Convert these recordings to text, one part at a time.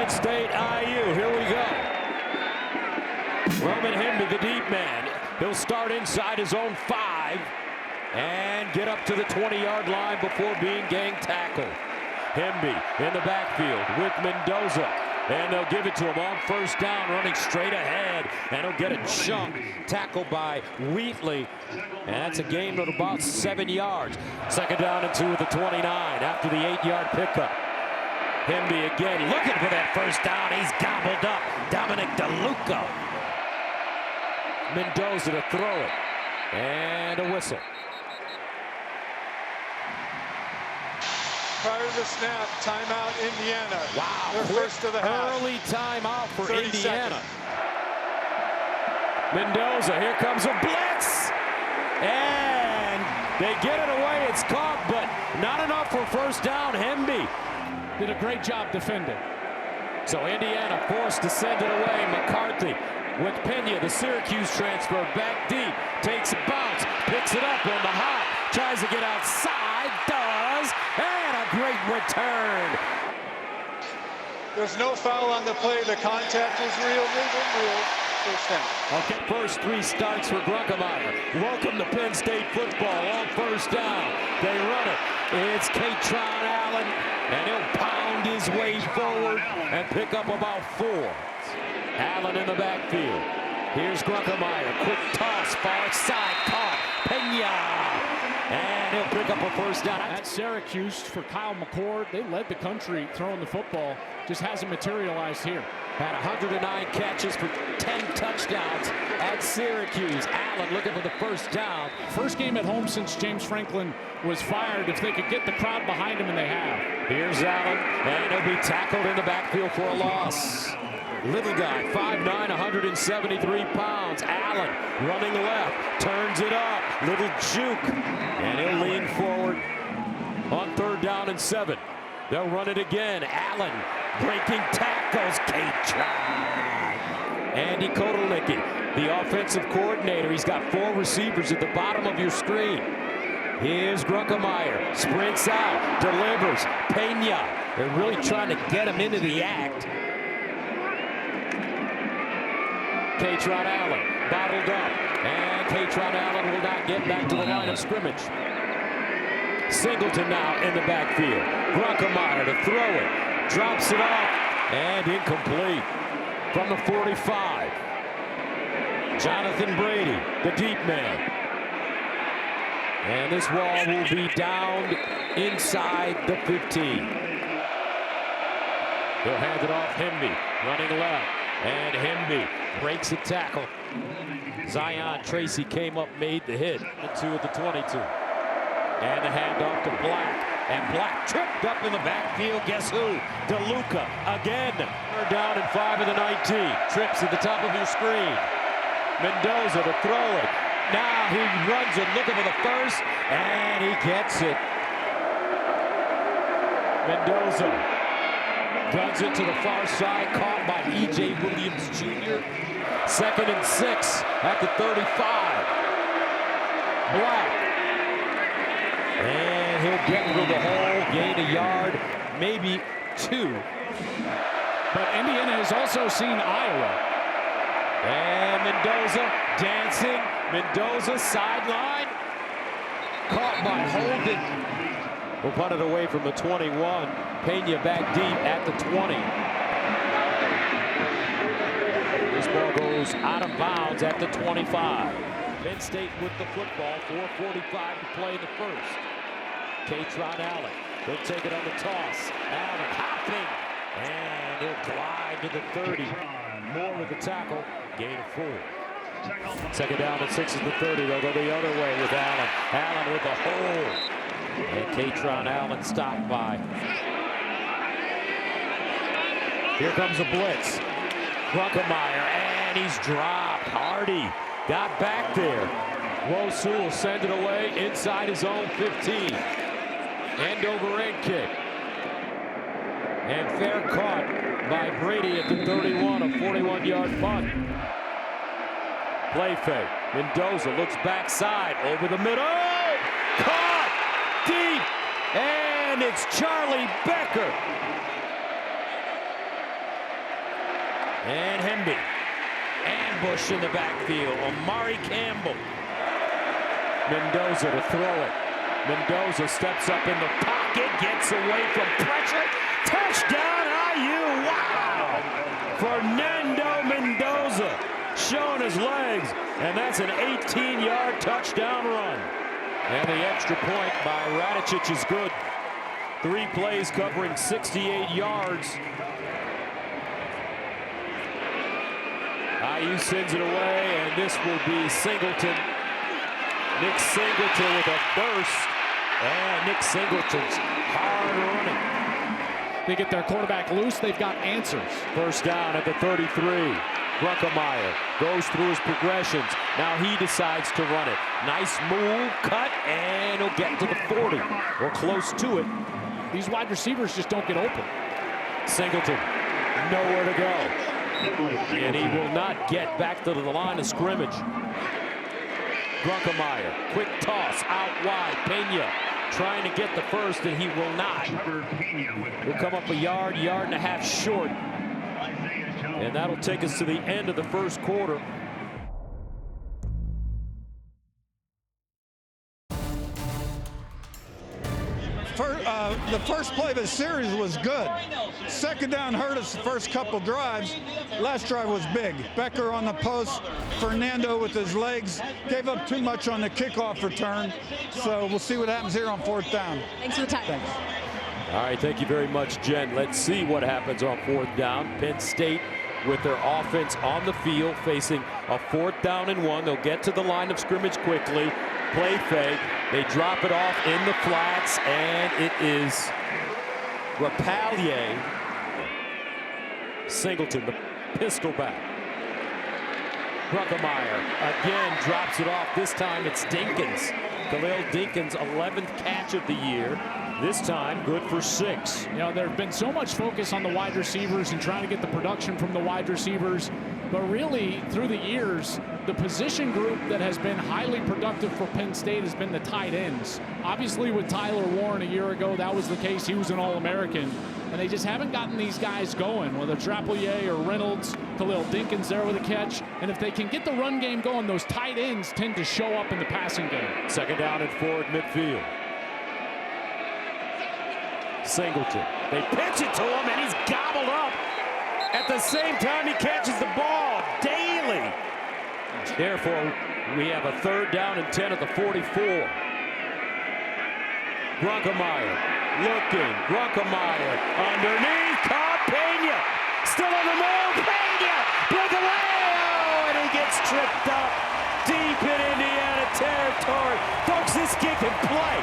Penn State IU. Here we go. Roman Hemby, the deep man. He'll start inside his own 5 and get up to the 20-yard line before being gang tackled. Hemby in the backfield with Mendoza. And they'll give it to him on first down, running straight ahead. And he'll get a chunk tackled by Wheatley. And that's a gain of about 7 yards. Second down and 2 at the 29 after the 8-yard pickup. Hemby again looking for that first down. He's gobbled up. Dominic DeLuca. Mendoza to throw it. And a whistle. Prior to the snap, timeout Indiana. Wow, their first of the half. Early timeout for 30 Indiana. seconds. Mendoza, here comes a blitz. And they get it away. It's caught, but not enough for first down. Hemby did a great job defending. So Indiana forced to send it away. McCarthy with Pena, the Syracuse transfer, back deep. Takes a bounce, picks it up on the hop. Tries to get outside, does, and a great return. There's no foul on the play. The contact is real. First down. Okay, first 3 starts for Grunkemeyer. Welcome to Penn State football on first down. They run it. It's Katron Allen, and he'll pound his way forward and pick up about 4. Allen in the backfield. Here's Grunkemeyer. Quick toss, far side, caught. Pena. And he'll pick up a first down. At Syracuse for Kyle McCord, they led the country throwing the football. Just hasn't materialized here. Had 109 catches for 10 touchdowns at Syracuse. Allen looking for the first down. First game at home since James Franklin was fired. If they could get the crowd behind him, and they have. Here's Allen, and he'll be tackled in the backfield for a loss. Little guy, 5'9", 173 pounds. Allen running left, turns it up. Little juke, and he'll lean forward on 3rd down and 7. They'll run it again. Allen breaking tackles. Andy Kotelnicki, the offensive coordinator. He's got 4 receivers at the bottom of your screen. Here's Grunkemeyer, sprints out, delivers. Pena, they're really trying to get him into the act. Katron Allen bottled up, and Katron Allen will not get back to the line of scrimmage. Singleton now in the backfield. Grunkemeyer to throw it, drops it off, and incomplete from the 45. Jonathan Brady, the deep man. And this wall will be down inside the 15. He'll hand it off. Hemby running left. And Hemby breaks a tackle. Zion Tracy came up, made the hit. The 2 at the 22. And the handoff to Black. And Black tripped up in the backfield. Guess who? DeLuca again. Third down and 5 of the 19. Trips at the top of your screen. Mendoza to throw it. Now he runs it looking for the first. And he gets it. Mendoza guns it to the far side, caught by E.J. Williams Jr. 2nd and 6 at the 35. Black. And he'll get through the hole, gain a yard, maybe 2. But Indiana has also seen Iowa. And Mendoza dancing. Mendoza sideline. Caught by Holden. We'll punt it away from the 21. Pena back deep at the 20. This ball goes out of bounds at the 25. Penn State with the football. 4:45 to play in the first. Katron Allen. He'll take it on the toss. Allen hopping. And he'll glide to the 30. Moore with the tackle. Gain of 4. Second down and 6 is the 30. They'll go the other way with Allen. Allen with a hole. And Katron Allen stopped by. Here comes a blitz. Grunkemeyer, and he's dropped. Hardy got back there. Wosu will send it away inside his own 15. End over end kick. And fair caught by Brady at the 31, a 41-yard punt. Play fake. Mendoza looks backside over the middle. Caught deep. And it's Charlie Becker. And Hemby. Ambush in the backfield. Omari Campbell. Mendoza to throw it. Mendoza steps up in the pocket, gets away from pressure. Touchdown, IU. Wow! Fernando Mendoza showing his legs, and that's an 18-yard touchdown run. And the extra point by Radicic is good. 3 plays covering 68 yards. IU sends it away, and this will be Singleton. Nick Singleton with a burst. And Nick Singleton's hard running. They get their quarterback loose, they've got answers. First down at the 33. Grunkemeyer goes through his progressions. Now he decides to run it. Nice move, cut, and he'll get to the 40. Or close to it. These wide receivers just don't get open. Singleton, nowhere to go. And he will not get back to the line of scrimmage. Grunkemeyer, quick toss out wide. Pena trying to get the first, and he will not. He'll come up a yard, yard and a half short. And that'll take us to the end of the first quarter. The first play of the series was good. Second down hurt us the first couple drives. Last drive was big. Becker on the post. Fernando with his legs. Gave up too much on the kickoff return. So we'll see what happens here on 4th down. Thanks for the time. Thanks. All right, thank you very much, Jen. Let's see what happens on 4th down. Penn State with their offense on the field facing a 4th down and 1. They'll get to the line of scrimmage quickly. Play fake. They drop it off in the flats, and it is Rapalje. Singleton, the pistol back. Grunkemeyer again drops it off. This time it's Dinkins. Khalil Dinkins, 11th catch of the year. This time good for 6. You know, there's been so much focus on the wide receivers and trying to get the production from the wide receivers. But really, through the years, the position group that has been highly productive for Penn State has been the tight ends. Obviously, with Tyler Warren a year ago, that was the case. He was an All-American. And they just haven't gotten these guys going, whether it's Rapalje or Reynolds. Khalil Dinkins there with a catch. And if they can get the run game going, those tight ends tend to show up in the passing game. Second down and 4 at midfield. Singleton. They pitch it to him, and he's gobbled up. At the same time, he catches the ball. Daly. Therefore, we have a 3rd down and 10 at the 44. Grunkemeyer looking. Grunkemeyer underneath. Caught Pena. Still on the move. Pena. Breakaway. And he gets tripped up deep in Indiana territory. Folks, this kid can play.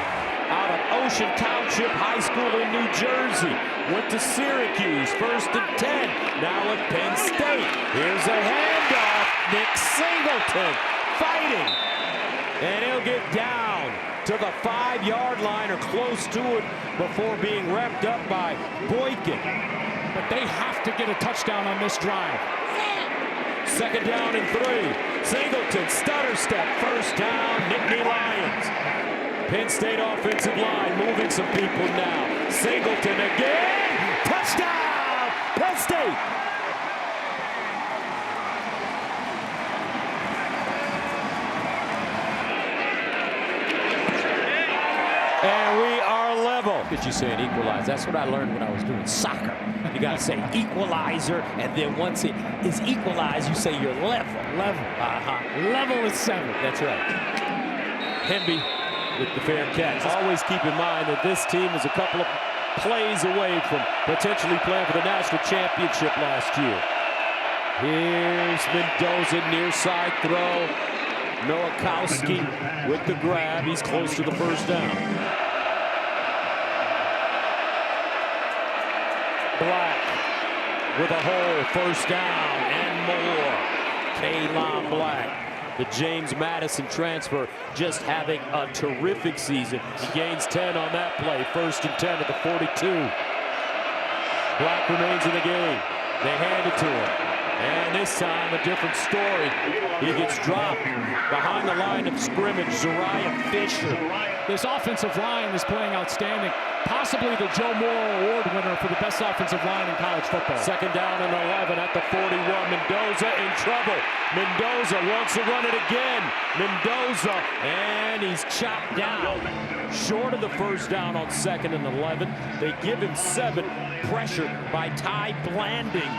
Out of Ocean Township High School in New Jersey. Went to Syracuse, 1st and 10. Now at Penn State. Here's a handoff. Nick Singleton fighting. And he'll get down to the 5-yard line or close to it before being wrapped up by Boykin. But they have to get a touchdown on this drive. Second down and 3. Singleton, stutter step, 1st down, Nittany Lions. Penn State offensive line moving some people now. Singleton again. Touchdown, Penn State. And we are level. Did you say an equalizer? That's what I learned when I was doing soccer. You got to say equalizer, and then once it is equalized, you say you're level. Level. Level is 7. That's right. Hemby with the fair catch. Always keep in mind that this team is a couple of plays away from potentially playing for the national championship last year. Here's Mendoza, near side throw. Nowakowski with the grab. He's close to the 1st down. Black with a hole, 1st down and more. Kaylon Black. The James Madison transfer just having a terrific season. He gains 10 on that play. 1st and 10 at the 42. Black remains in the game. They hand it to him. And this time, a different story. He gets dropped behind the line of scrimmage. Zariah Fisher. This offensive line is playing outstanding. Possibly the Joe Moore Award winner for the best offensive line in college football. Second down and 11 at the 41. Mendoza in trouble. Mendoza wants to run it again. Mendoza, and he's chopped down. Short of the first down on 2nd and 11. They give him 7. Pressure by Ty Blanding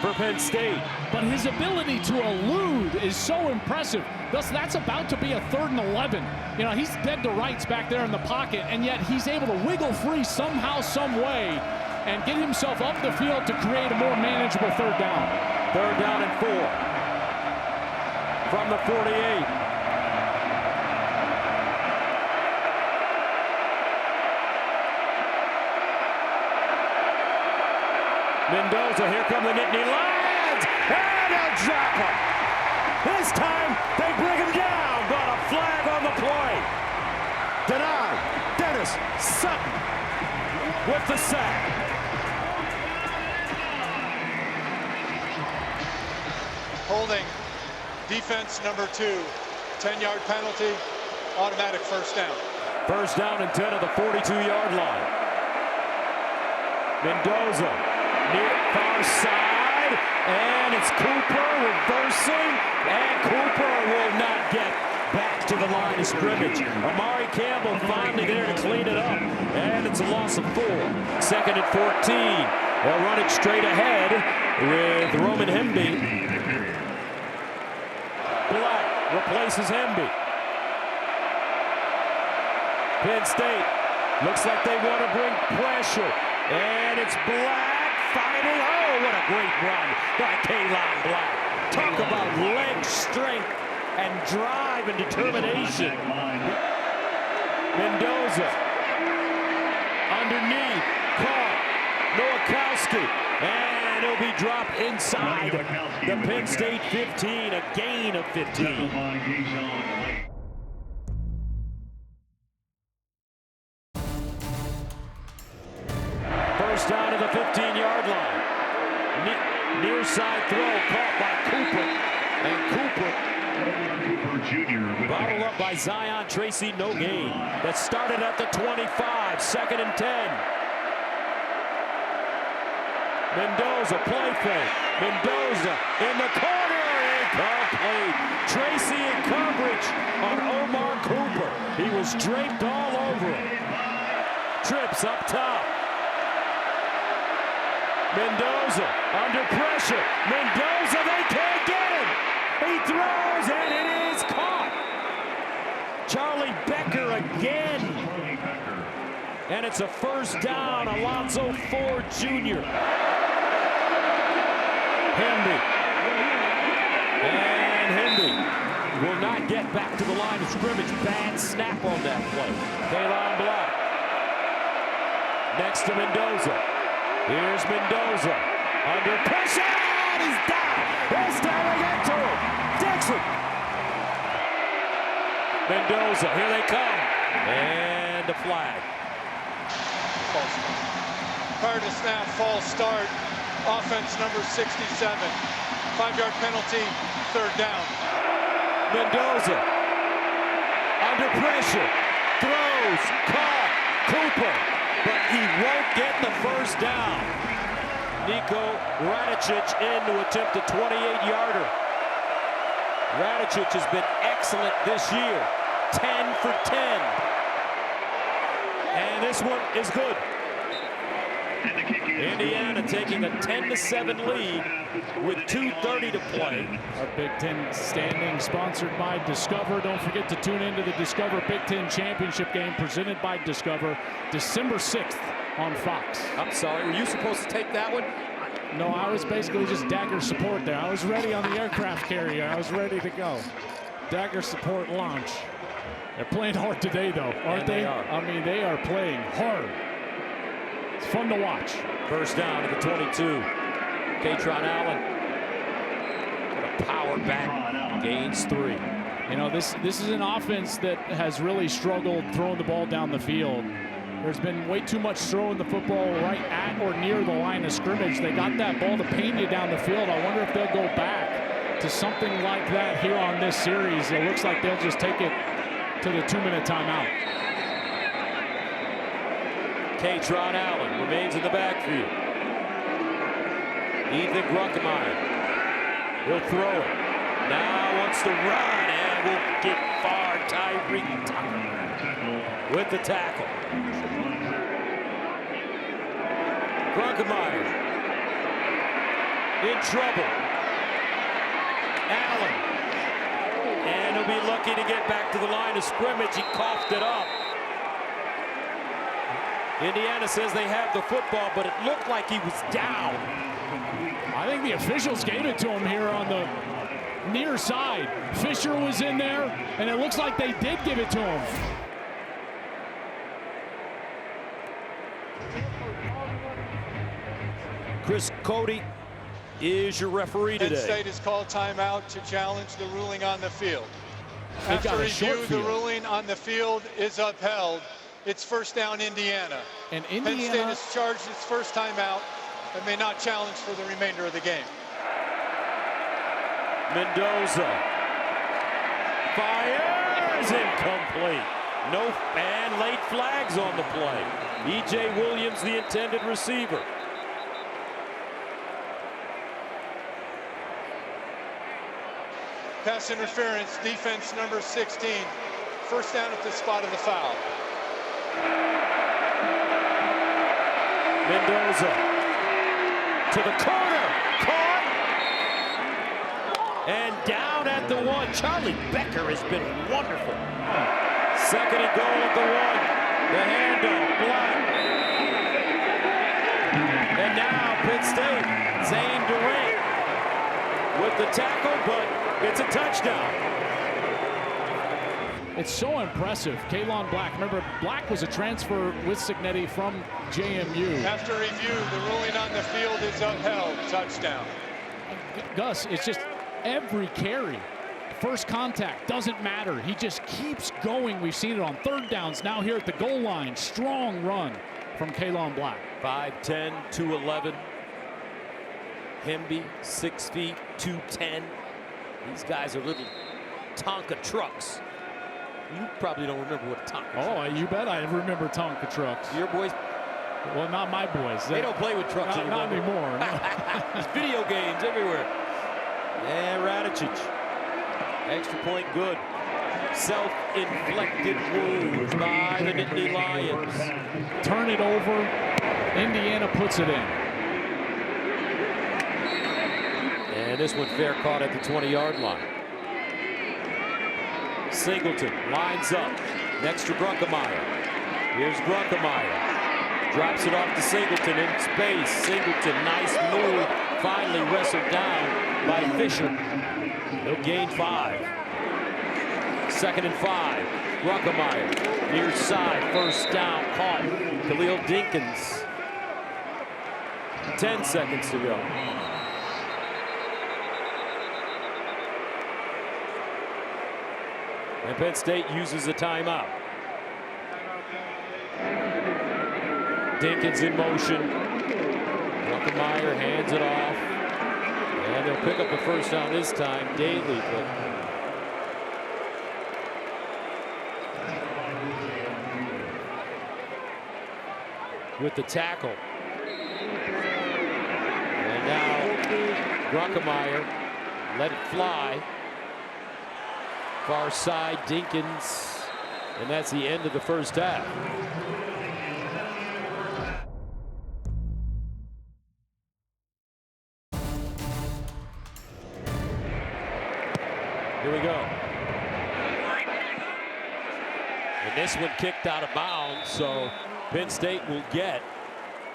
for Penn State. But his ability to elude is so impressive. Thus, that's about to be a 3rd and 11. You know, he's dead to rights back there in the pocket, and yet he's able to wiggle free somehow, some way, and get himself up the field to create a more manageable 3rd down. 3rd down and 4 from the 48. Mendoza, here come the Nittany Lions, and they'll drop him. This time, they bring him down, but a flag on the play. Denied. Dennis Sutton with the sack. Holding, defense number 2, 10-yard penalty, automatic first down. First down and 10 at the 42-yard line. Mendoza near far side, and it's Cooper reversing, and Cooper will not get back to the line of scrimmage. Amari Campbell finally there to clean it up, and it's a loss of 4. 2nd and 14. They'll run it straight ahead with Roman Hemby. Black replaces Hemby. Penn State looks like they want to bring pressure, and it's Black fighting. Oh, what a great run by Kaylon Black. Talk about leg strength and drive and determination. Mendoza underneath, caught. Nowakowski, and it'll be dropped inside the Penn State 15, a gain of 15. First down to the 15-yard line. Near side throw caught by Cooper, and Cooper Cooper Jr. bottled up by Zion Tracy, no gain. That started at the 25, 2nd and 10. Mendoza, play fake. Mendoza in the corner, incomplete. Tracy in coverage on Omar Cooper. He was draped all over him. Trips up top. Mendoza under pressure. Mendoza, they can't get him. He throws, and it is caught. Charlie Becker again. And it's a first down. Alonzo Ford Jr. Hemby. And Hemby will not get back to the line of scrimmage. Bad snap on that play. Kaylon Black. Next to Mendoza. Here's Mendoza. Under pressure. He's down. They're staring into him. Dixon. Mendoza. Here they come. And a flag. Prior to snap, false start. Offense number 67. 5-yard penalty, 3rd down. Mendoza under pressure, throws, caught, Cooper, but he won't get the first down. Nico Radicic in to attempt a 28-yarder. Radicic has been excellent this year, 10 for 10. And this one is good. Indiana taking a 10-7 lead with 2:30 to play. Our Big Ten standing sponsored by Discover. Don't forget to tune into the Discover Big Ten Championship game presented by Discover December 6th on Fox. I'm sorry, were you supposed to take that one? No, I was basically just Dagger support there. I was ready on the aircraft carrier. I was ready to go. Dagger support launch. They're playing hard today, though, aren't they? I mean, they are playing hard. It's fun to watch. First down to the 22. Katron Allen. A power back. Gains 3. You know, this is an offense that has really struggled throwing the ball down the field. There's been way too much throwing the football right at or near the line of scrimmage. They got that ball to Pena down the field. I wonder if they'll go back to something like that here on this series. It looks like they'll just take it to the 2-minute timeout. Katron Allen remains in the backfield. Ethan Grunkemeyer. He'll throw it. Now wants to run and will get far. Tyreek Tucker with the tackle. Grunkemeyer in trouble. Allen. And he'll be lucky to get back to the line of scrimmage. He coughed it up. Indiana says they have the football, but it looked like he was down. I think the officials gave it to him here on the near side. Fisher was in there, and it looks like they did give it to him. Chris Cody is your referee today. Penn State has called timeout to challenge the ruling on the field. After review, the ruling on the field is upheld. It's first down, Indiana. And Penn State has charged its first timeout and may not challenge for the remainder of the game. Mendoza fires, incomplete. No, and late flags on the play. E.J. Williams, the intended receiver. Pass interference, defense number 16. First down at the spot of the foul. Mendoza to the corner, caught, and down at the 1. Charlie Becker has been wonderful. Second and goal at the 1. The handoff, Black. And now Penn State, Zane Durant with the tackle, but it's a touchdown. It's so impressive. Kalon Black. Remember, Black was a transfer with Cignetti from JMU. After review, the ruling on the field is upheld. Touchdown. Gus, it's just every carry. First contact, doesn't matter. He just keeps going. We've seen it on third downs. Now here at the goal line. Strong run from Kalon Black. 5'10", 211. Hemby, 6 feet, 210. These guys are little Tonka trucks. You probably don't remember what a Tonka truck is. You bet I remember Tonka trucks. Your boys? Well, not my boys. They don't play with trucks anymore. Not anymore. There's video games everywhere. And Radicic. Extra point good. Self-inflicted wounds by the Nittany Lions. Turn it over. Indiana puts it in. And this one fair caught at the 20-yard line. Singleton lines up next to Grunkemeyer. Here's Grunkemeyer. Drops it off to Singleton in space. Singleton, nice move. Finally wrestled down by Fisher. He'll gain 5. 2nd and 5. Grunkemeyer near side. First down caught. Khalil Dinkins. 10 seconds to go. And Penn State uses a timeout. Dinkins in motion. Grunkemeyer hands it off. And they'll pick up the first down this time. Daly. With the tackle. And now Grunkemeyer let it fly. Far side, Dinkins, and that's the end of the first half. Here we go. And this one kicked out of bounds, so Penn State will get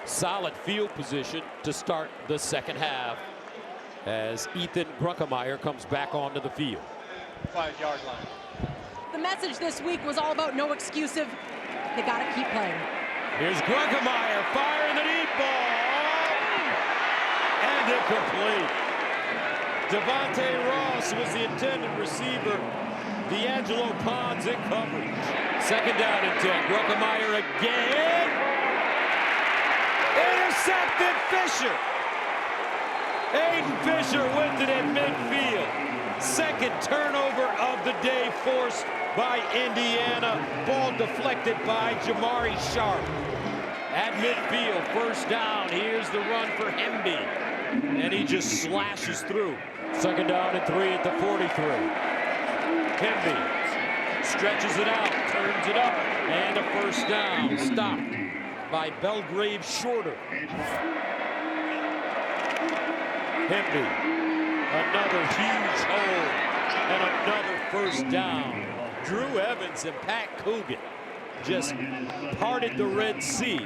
solid field position to start the second half as Ethan Grunkemeyer comes back onto the field. 5-yard line. The message this week was all about no exclusive. They got to keep playing. Here's Grunkemeyer firing the deep ball. And incomplete. Devontae Ross was the intended receiver. D'Angelo Pons in coverage. Second down and 10. Gruckemeyer again. Intercepted Fisher. Aiden Fisher wins it at midfield. Second turnover of the day forced by Indiana. Ball deflected by Jamari Sharp. At midfield, first down. Here's the run for Hemby. And he just slashes through. Second down and 3 at the 43. Hemby stretches it out, turns it up, and a first down. Stopped by Belgrave Shorter. Hemby, another huge hole, and another first down. Drew Evans and Pat Coogan just parted the Red Sea.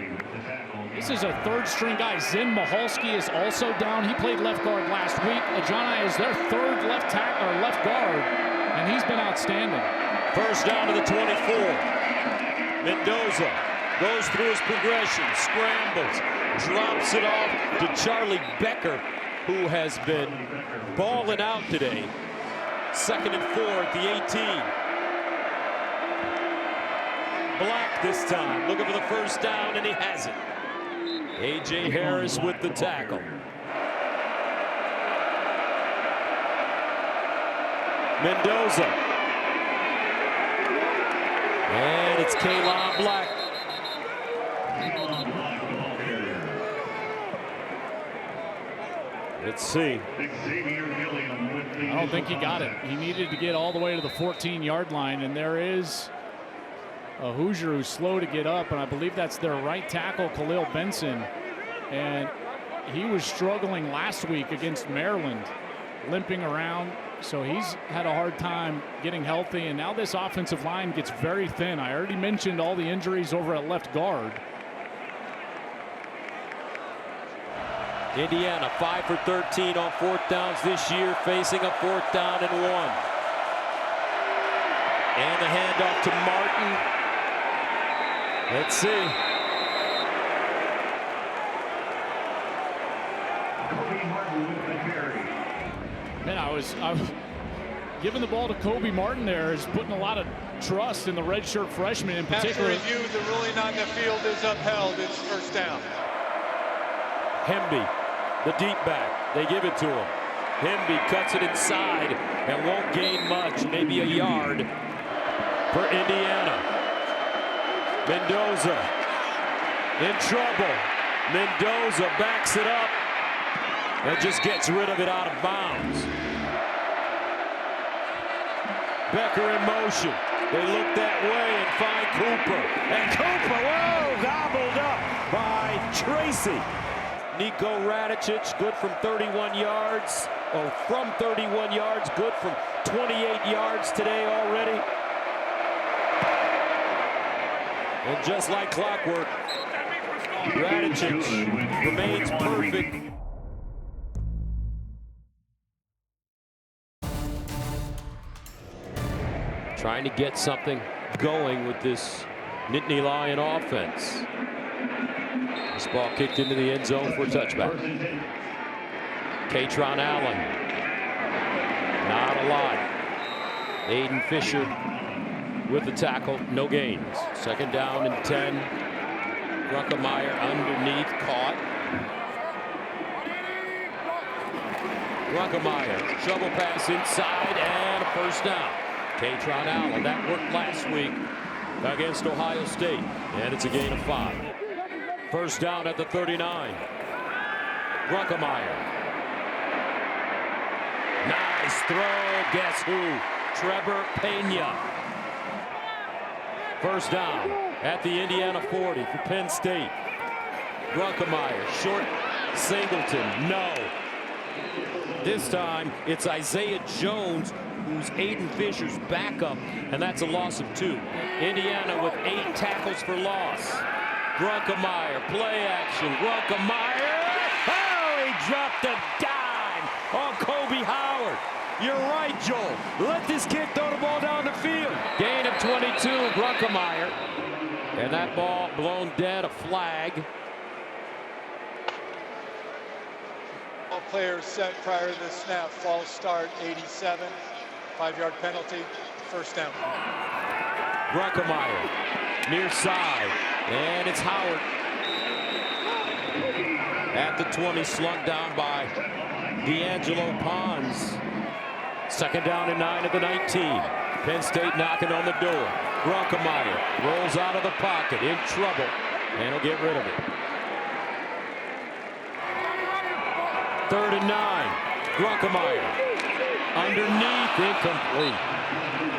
This is a third-string guy. Zin Mahalski is also down. He played left guard last week. Ajani is their third left guard, and he's been outstanding. First down to the 24. Mendoza goes through his progression, scrambles, drops it off to Charlie Becker, who has been balling out today. Second and 4 at the 18. Black this time, looking for the first down, and he has it. A.J. Harris with the tackle. Mendoza. And it's Kaylon Black. Let's see. I don't think he got it. He needed to get all the way to the 14-yard line, and there is a Hoosier who's slow to get up, and I believe that's their right tackle, Khalil Benson. And he was struggling last week against Maryland, limping around. So he's had a hard time getting healthy, and now this offensive line gets very thin. I already mentioned all the injuries over at left guard. Indiana 5 for 13 on fourth downs this year, facing a fourth down and 1. And the handoff to Martin. Let's see. Man, I was giving the ball to Kobe Martin there is putting a lot of trust in the redshirt freshman in particular. After review, the ruling on the field is upheld. It's first down. Hemby, the deep back. They give it to him. Hemby cuts it inside and won't gain much, maybe a yard for Indiana. Mendoza in trouble. Mendoza backs it up and just gets rid of it out of bounds. Becker in motion. They look that way and find Cooper. And Cooper, whoa, gobbled up by Tracy. Nico Radicic, good from 31 yards. Oh, from 31 yards, good from 28 yards today already. And just like clockwork, Radicic remains perfect. Trying to get something going with this Nittany Lion offense. This ball kicked into the end zone for a touchback. Katron Allen. Not a lot. Aiden Fisher with the tackle. No gains. Second down and 10. Gruckemeyer underneath, caught. Gruckemeyer, shovel pass inside, and a first down. Katron Allen, that worked last week against Ohio State, and it's a gain of 5. First down at the 39. Gruckemeyer. Nice throw. Guess who? Trevor Pena. First down at the Indiana 40 for Penn State. Gruckemeyer, short Singleton, no. This time it's Isaiah Jones, who's Aiden Fisher's backup, and that's a loss of 2. Indiana with 8 tackles for loss. Gruckemeyer, play action. Gruckemeyer. Oh, he dropped a dime on Kobe Howard. You're right, Joel. Let this kid throw the ball down the field. Gain of 22, Gruckemeyer. And that ball blown dead, a flag. All players set prior to the snap. False start, 87. 5-yard penalty. First down. Grunkemeyer, near side, and it's Howard. At the 20, slung down by D'Angelo Pons. Second down and 9 at the 19. Penn State knocking on the door. Grunkemeyer rolls out of the pocket, in trouble, and he'll get rid of it. 3rd and 9. Grunkemeyer underneath, incomplete.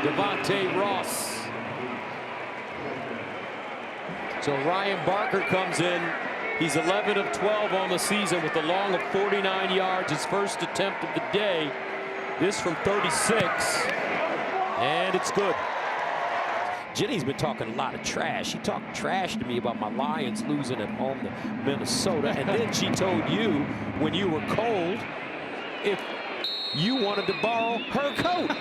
Devontae Ross. So Ryan Barker comes in. He's 11 of 12 on the season with a long of 49 yards. His first attempt of the day. This from 36, and it's good. Jenny's been talking a lot of trash. She talked trash to me about my Lions losing at home to Minnesota, and then she told you when you were cold if you wanted to borrow her coat.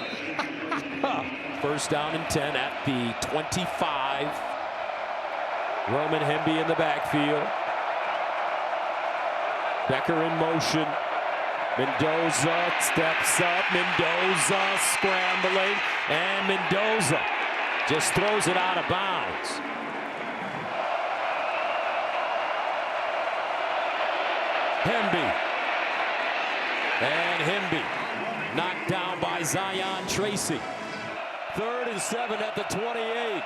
First down and 10 at the 25. Roman Hemby in the backfield. Becker in motion. Mendoza steps up. Mendoza scrambling. And Mendoza just throws it out of bounds. Hemby. And Hemby knocked down by Zion Tracy. 3rd and 7 at the 28.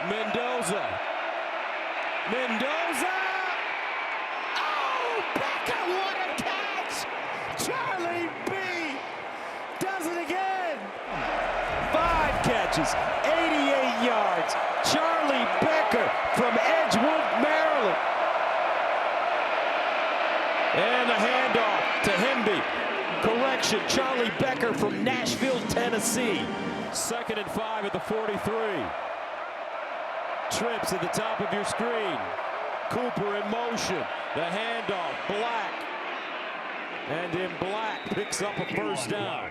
Mendoza. Mendoza! Oh, Becker, what a catch! Charlie B does it again! 5 catches, 88 yards. Charlie Becker from Edgewood, Maryland. And the handoff to Hemby. Correction, Charlie Becker from Nashville, Tennessee. 2nd and 5 at the 43. Trips at the top of your screen. Cooper in motion. The handoff. Black. And in Black picks up a first down.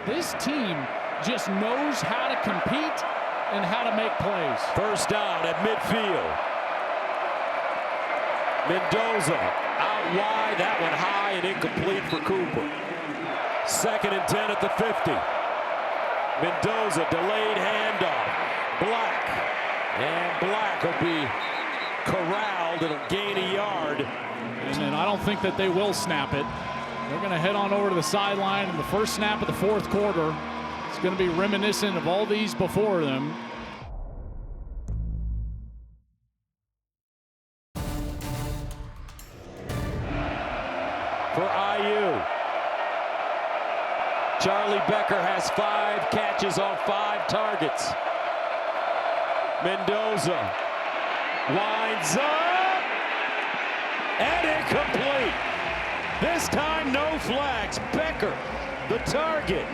This team just knows how to compete and how to make plays. First down at midfield. Mendoza out wide. That one high and incomplete for Cooper. 2nd and 10 at the 50. Mendoza delayed handoff. Black. And Black will be corralled. It'll gain a yard. And I don't think that they will snap it. They're going to head on over to the sideline in the first snap of the 4th quarter. It's going to be reminiscent of all these before them. For IU, Charlie Becker has 5 catches on 5 targets. Mendoza winds up and incomplete. This time no flags. Becker the target.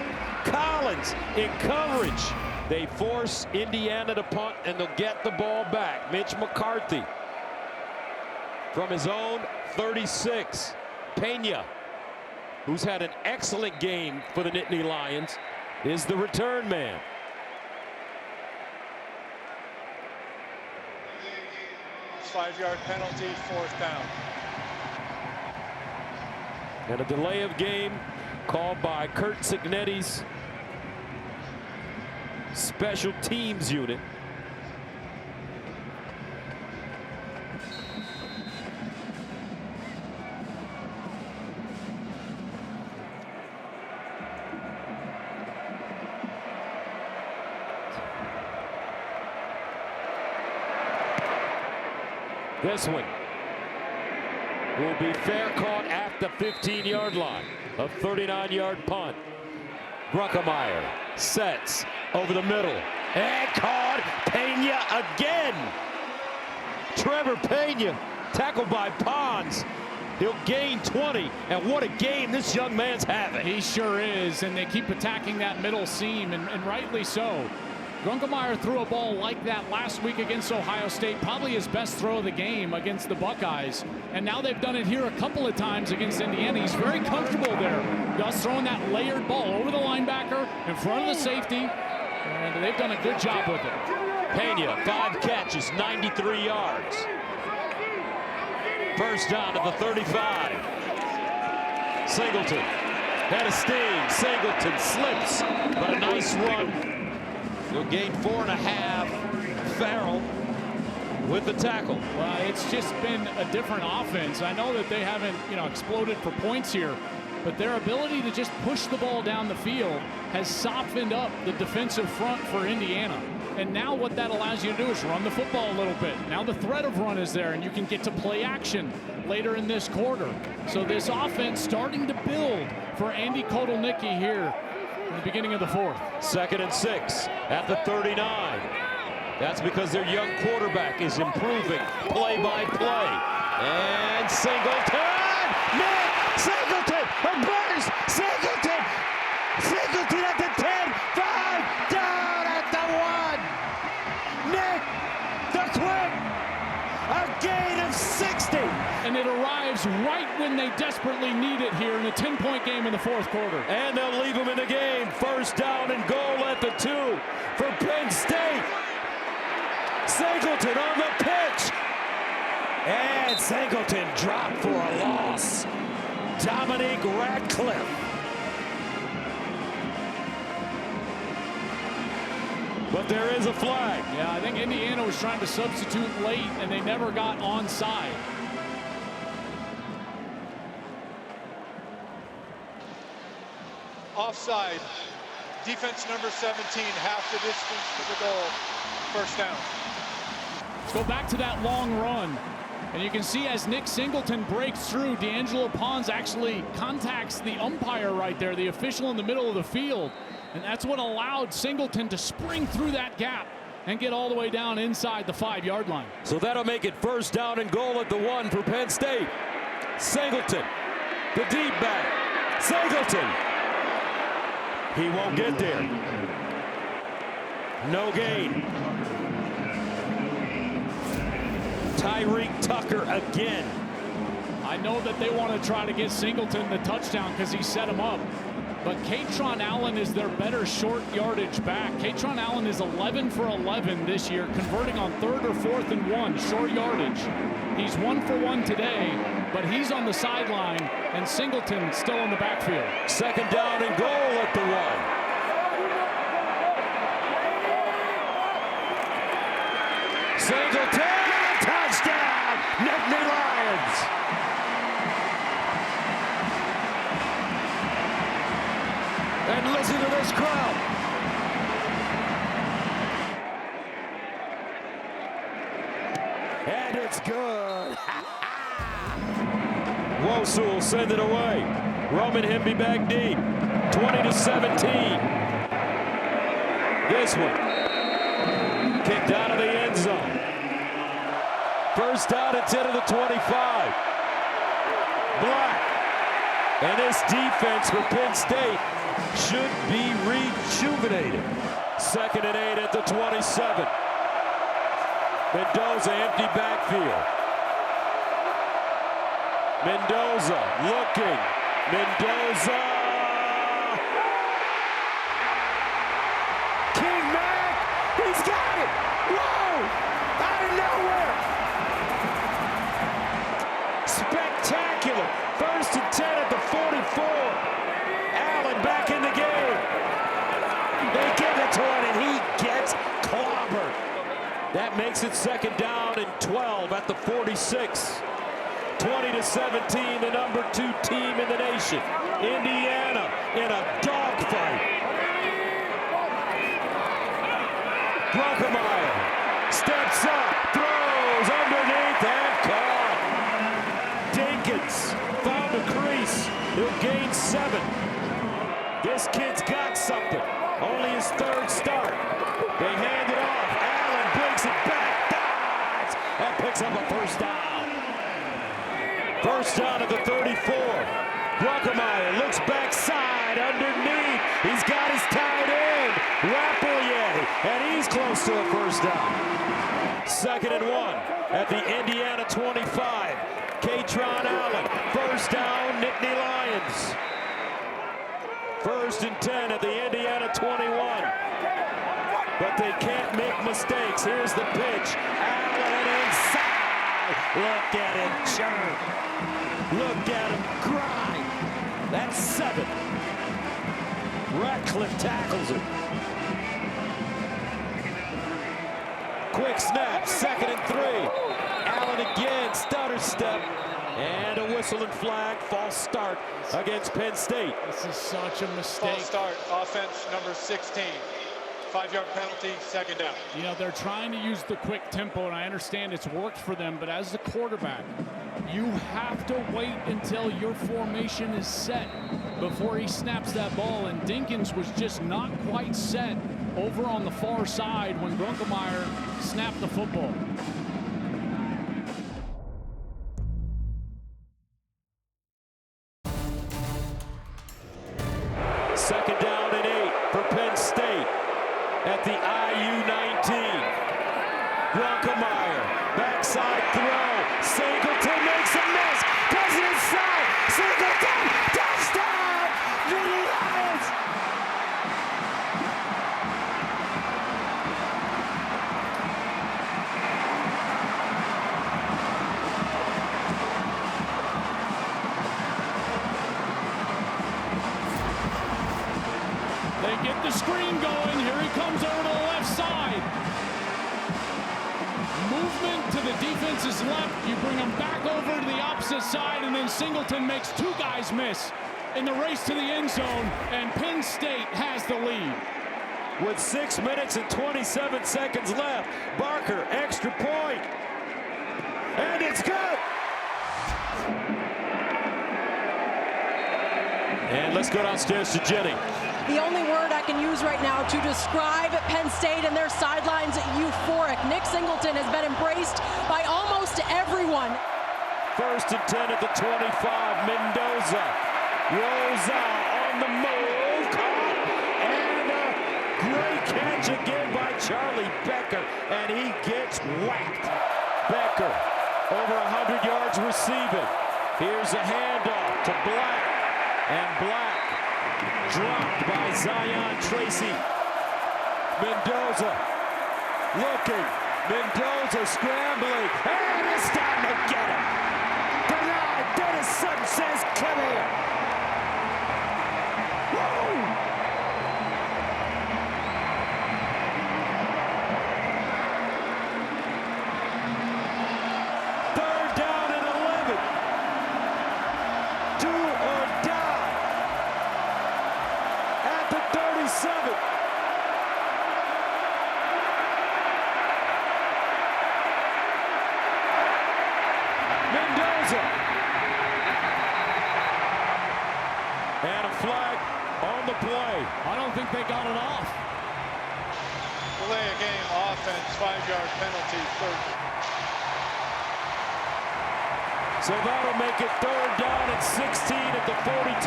Collins in coverage. They force Indiana to punt and they'll get the ball back. Mitch McCarthy from his own 36. Pena, who's had an excellent game for the Nittany Lions, is the return man. Five-yard penalty, 4th down. And a delay of game called by Kurt Signetti's special teams unit. This one will be fair caught at the 15-yard line. A 39-yard punt. Grunkemeyer sets over the middle and caught. Pena again. Trevor Pena tackled by Pons. He'll gain 20, and what a game this young man's having. He sure is, and they keep attacking that middle seam, and rightly so. Grunkemeyer threw a ball like that last week against Ohio State, probably his best throw of the game against the Buckeyes. And now they've done it here a couple of times against Indiana. He's very comfortable there. Just throwing that layered ball over the linebacker, in front of the safety, and they've done a good job with it. Pena, 5 catches, 93 yards. First down at the 35. Singleton Had a sting. Singleton slips, but a nice run. He'll gain 4.5. Farrell with the tackle. Well, it's just been a different offense. I know that they haven't, exploded for points here, but their ability to just push the ball down the field has softened up the defensive front for Indiana. And now what that allows you to do is run the football a little bit. Now the threat of run is there, and you can get to play action later in this quarter. So this offense starting to build for Andy Kotelnicki here in the beginning of the fourth. 2nd and 6 at the 39. That's because their young quarterback is improving play by play. And Singleton! Nick Singleton! A burst! Singleton! Singleton at the 10! 5! Down at the 1! Nick the quick! A gain of 60! And it arrives right when they desperately need it here in a 10-point game in the fourth quarter. And they'll leave him in the game. 1st down and goal at the 2 for Penn State. Singleton on the pitch. And Singleton dropped for a loss. Dominique Radcliffe. But there is a flag. Yeah, I think Indiana was trying to substitute late, and they never got onside. Offside. Defense number 17, half the distance to the goal. 1st down. Let's go back to that long run. And you can see as Nick Singleton breaks through, D'Angelo Pons actually contacts the umpire right there, the official in the middle of the field. And that's what allowed Singleton to spring through that gap and get all the way down inside the 5-yard line. So that'll make it 1st down and goal at the 1 for Penn State. Singleton, the deep back. Singleton. He won't get there. No gain. Tyreek Tucker again. I know that they want to try to get Singleton the touchdown because he set him up. But Katron Allen is their better short yardage back. Katron Allen is 11 for 11 this year, converting on 3rd or 4th and 1, short yardage. He's 1 for 1 today, but he's on the sideline, and Singleton still in the backfield. 2nd down and goal at the 1. Singleton, touchdown, Nittany Lions. And listen to this crowd. And it's good. Wosu will send it away. Roman Hemby back deep. 20-17. This one. Kicked out of the end zone. 1st down at 10 of the 25. Black. And this defense for Penn State should be rejuvenated. 2nd and 8 at the 27. Mendoza, empty backfield. Mendoza looking. Mendoza. King Mac. He's got it. Whoa. Out of nowhere. Spectacular. 1st and 10 at the 44. Allen back in the game. They give it to him and he gets clobbered. That makes it 2nd down and 12 at the 46. 20-17, the number 2 team in the nation. Indiana in a dogfight. Brockemeyer steps up, throws underneath and caught. Dinkins found a crease. He'll gain 7. This kid's got something. Only his 3rd start. They hand it off. Allen breaks it back, dives, and picks up a 1st down. 1st down at the 34. Brockemeyer looks backside underneath. He's got his tight end, Rapelier, and he's close to a 1st down. 2nd and 1 at the Indiana 25. Katron Allen, 1st down, Nittany Lions. 1st and 10 at the Indiana 21. But they can't make mistakes. Here's the pitch. Allen inside. Look at him churn. Look at him grind. That's 7. Ratcliffe tackles it. Quick snap, 2nd and 3. Allen again, stutter step. And a whistle and flag, false start against Penn State. This is such a mistake. False start, offense number 16. 5-yard penalty, 2nd down. You know, they're trying to use the quick tempo, and I understand it's worked for them, but as the quarterback, you have to wait until your formation is set before he snaps that ball, and Dinkins was just not quite set over on the far side when Grunkemeyer snapped the football. Second down and 8 for Penn State at the IU-19. Grunkemeyer, backside throw. Singleton makes a miss. Goes inside. Singleton, touchdown! Nittany Lions! They get the screen going. Here he comes over to the left side. Movement to the defense's left. You bring him back over to the opposite side, and then Singleton makes 2 guys miss in the race to the end zone, and Penn State has the lead. With 6 minutes and 27 seconds left, Barker, extra point. And it's good. And let's go downstairs to Jenny. The only word I can use right now to describe Penn State and their sidelines, euphoric. Nick Singleton has been embraced by almost everyone. 1st and 10 at the 25. Mendoza rolls out on the move. Caught. And a great catch again by Charlie Becker. And he gets whacked. Becker over 100 yards receiving. Here's a handoff to Black. And Black dropped by Zion Tracy. Mendoza looking. Mendoza scrambling. And it's time to get him. Denied. Dennis Sutton says, come here. Woo! Third down and 11. Do or die. At the 37. Mendoza. And a flag on the play. I don't think they got it off. Delay a game offense, 5-yard penalty, 3rd. So that'll make it 3rd down and 16 at the 42.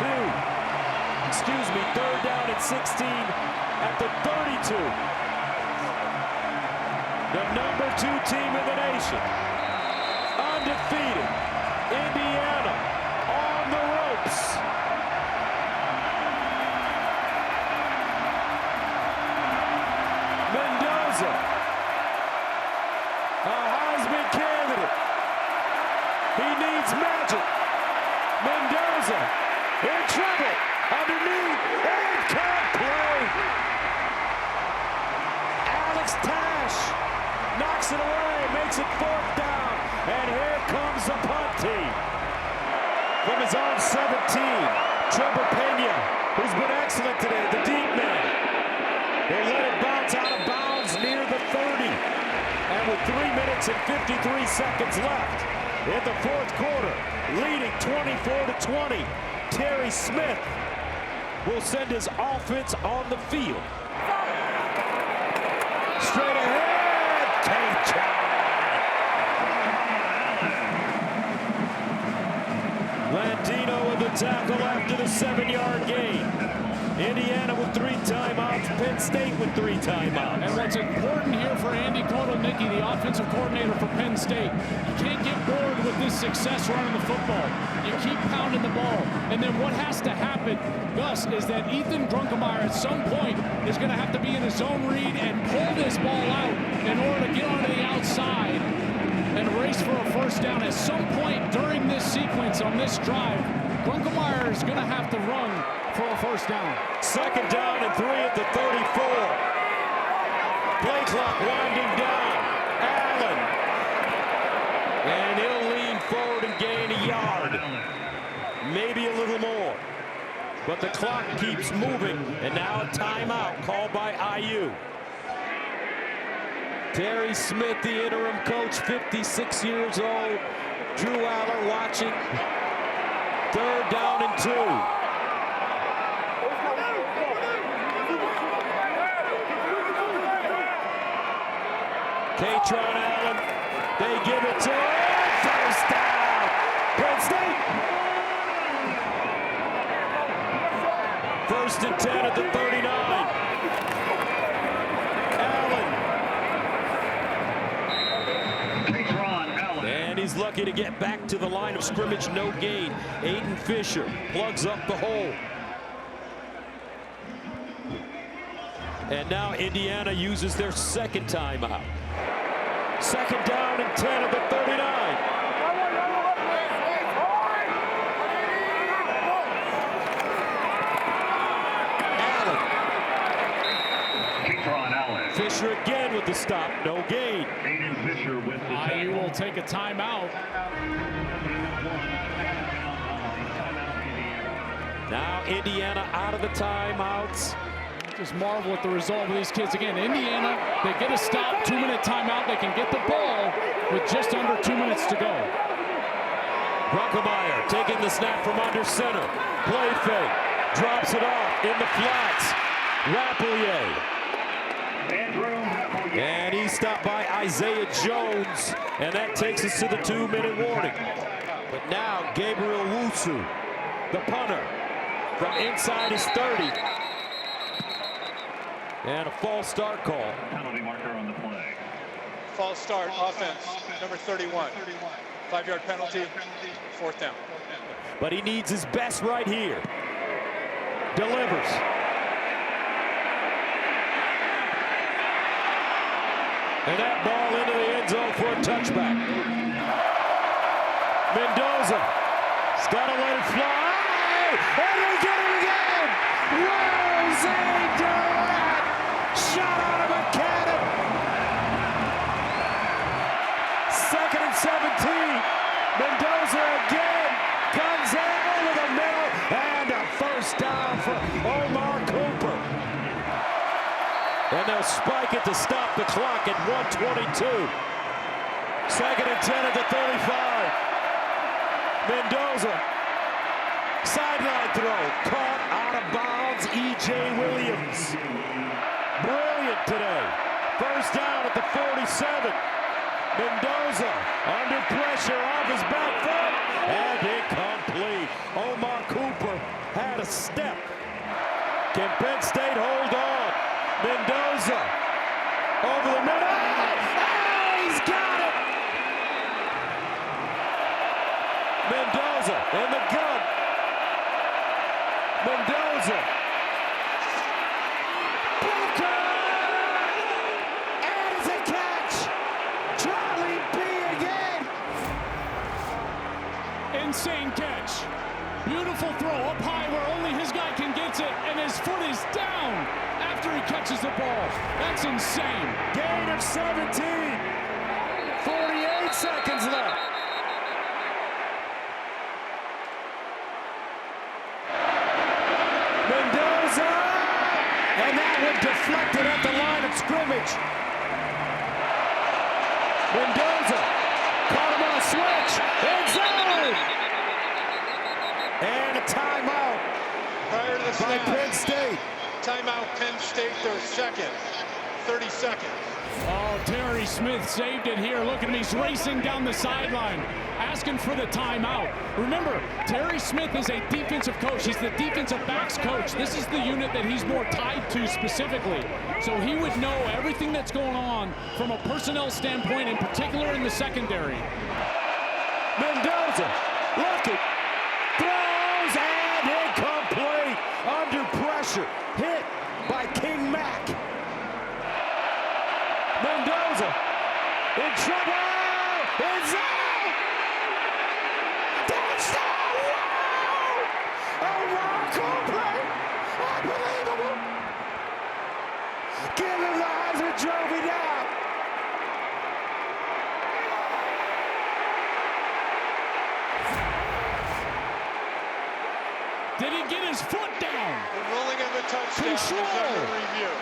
Excuse me, 3rd down and 16 at the 32. The number 2 team in the nation. Undefeated. Indiana on the ropes. Mendoza, a Heisman candidate. He needs magic. Mendoza in trouble. Underneath. And can't play. Alex Tash knocks it away. Makes it 4th down. And here comes the punt team. From his own 17. Trevor Pena, who's been excellent today. The deep man. They let it bounce out of bounds near the 30. And with 3 minutes and 53 seconds left in the 4th quarter, leading 24-20, Terry Smith will send his offense on the field. Straight ahead, K-John. Landino with the tackle after the 7-yard gain. Indiana with 3 timeouts, Penn State with 3 timeouts. And what's important here for Andy Kotelnicki, the offensive coordinator for Penn State, you can't get bored with this success running the football. You keep pounding the ball. And then what has to happen, Gus, is that Ethan Grunkemeyer at some point is going to have to be in a zone read and pull this ball out in order to get onto the outside and race for a 1st down. At some point during this sequence on this drive, Grunkemeyer is going to have to run for a first down. Second down and 3 at the 34. Play clock winding down. Allen. And he'll lean forward and gain a yard. Maybe a little more. But the clock keeps moving. And now a timeout called by IU. Terry Smith, the interim coach, 56 years old. Drew Aller watching. Third down and 2. Katron Allen, they give it to him. First down. Penn State. First and 10 at the 39. Allen. And he's lucky to get back to the line of scrimmage, no gain. Aiden Fisher plugs up the hole. And now Indiana uses their second timeout. Second down and 10 at the 39. Allen. Fisher again with the stop, no gain. Fisher with the IU will take a timeout. Now Indiana out of the timeouts. Just marvel at the result of these kids. Again, Indiana, they get a stop, 2-minute timeout. They can get the ball with just under 2 minutes to go. Brunkemeyer taking the snap from under center. Play fake. Drops it off in the flats. Rapelier. And he's stopped by Isaiah Jones. And that takes us to the 2-minute warning. But now Gabriel Wusu, the punter, from inside his 30. And a false start call. Penalty marker on the play. False start, offense, number 31. 5-yard penalty, fourth down. But he needs his best right here. Delivers. And that ball into the end zone for a touchback. Mendoza. He's got to let it fly. And they get it again. Rose Durant. Shot out of a cannon. Second and 17. Mendoza again. Gonzalo with a middle. And a first down for Omar Cooper. And they'll spike it to stop the clock at 1:22. Second and 10 at the 35. Mendoza. Sideline throw. Caught out of bounds. E.J. Williams. Brilliant today. First down at the 47. Mendoza under pressure off his back foot. And incomplete. Omar Cooper had a step. Can Penn State hold on? Mendoza over the middle. Oh, he's got it. Mendoza in the gun. Mendoza. Booker. And it's a catch. Charlie B again. Insane catch. Beautiful throw up high where only his guy can get it, and his foot is down after he catches the ball. That's insane. Gain of 17. 48 seconds left. Mendoza! And that one deflected at the line of scrimmage. Mendoza caught him on a switch. End zone! And a timeout Prior to the by snap, Penn State. timeout Penn State, their second. 30 seconds. Oh, Terry Smith saved it here. Look at him, he's racing down the sideline, asking for the timeout. Remember, Terry Smith is a defensive coach. He's the defensive backs coach. This is the unit that he's more tied to specifically. So he would know everything that's going on from a personnel standpoint, in particular in the secondary. Mendoza, looking, throws, and incomplete. Under pressure, hit by King Mack. Mendoza in trouble. It's out. Touchdown! Wow! Omar Cooper Give him the Heisman Trophy now. Did he get his foot down? The ruling of the touchdown is under review.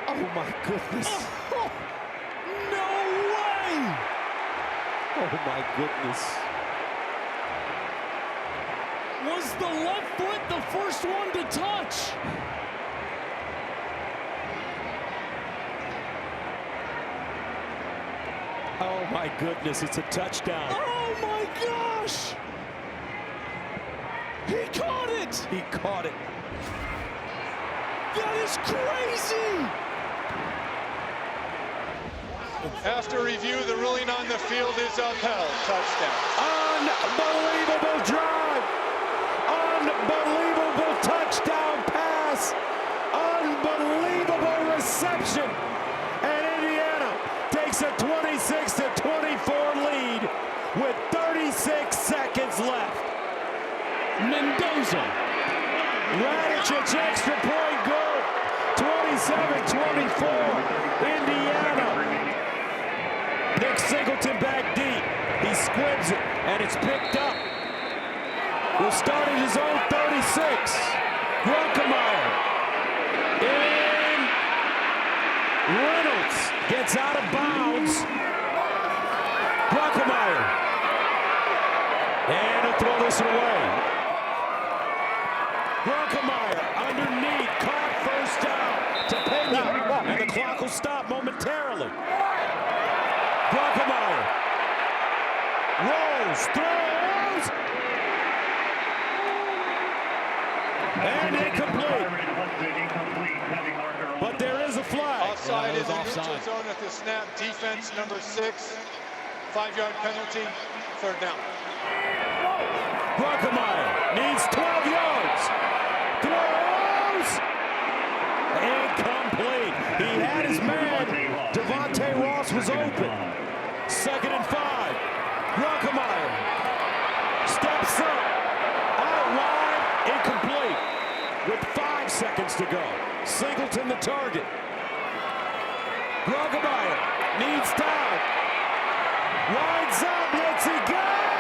Oh my goodness. Oh, no way! Oh my goodness. Was the left foot the first one to touch? Oh my goodness, it's a touchdown. Oh my gosh! He caught it! He caught it. That is crazy! After review, the ruling on the field is upheld. Touchdown. Unbelievable drive. Unbelievable touchdown pass. Unbelievable reception. And Indiana takes a 26-24 lead with 36 seconds left. Mendoza. Radicic extra point good. 27-24. Indiana. Nick Singleton back deep. He squibs it, and it's picked up. Will start at his own 36. Grunkemeyer. In. Reynolds gets out of bounds. Grunkemeyer. And he'll throw this away. Grunkemeyer underneath, caught first down to Pena, and the clock will stop momentarily. Grunkemeyer rolls, throws, and incomplete. But there is a flag. Offside in the neutral zone at the snap. Defense number 6. 5-yard penalty. Third down. Grunkemeyer needs 12 yards. Throws. Incomplete. He had his man. Devontae Ross was open. 2nd and 5. Grunkemeyer steps up. Out wide. Incomplete. With 5 seconds to go. Singleton the target. Grunkemeyer needs time. Winds up. Let's he go.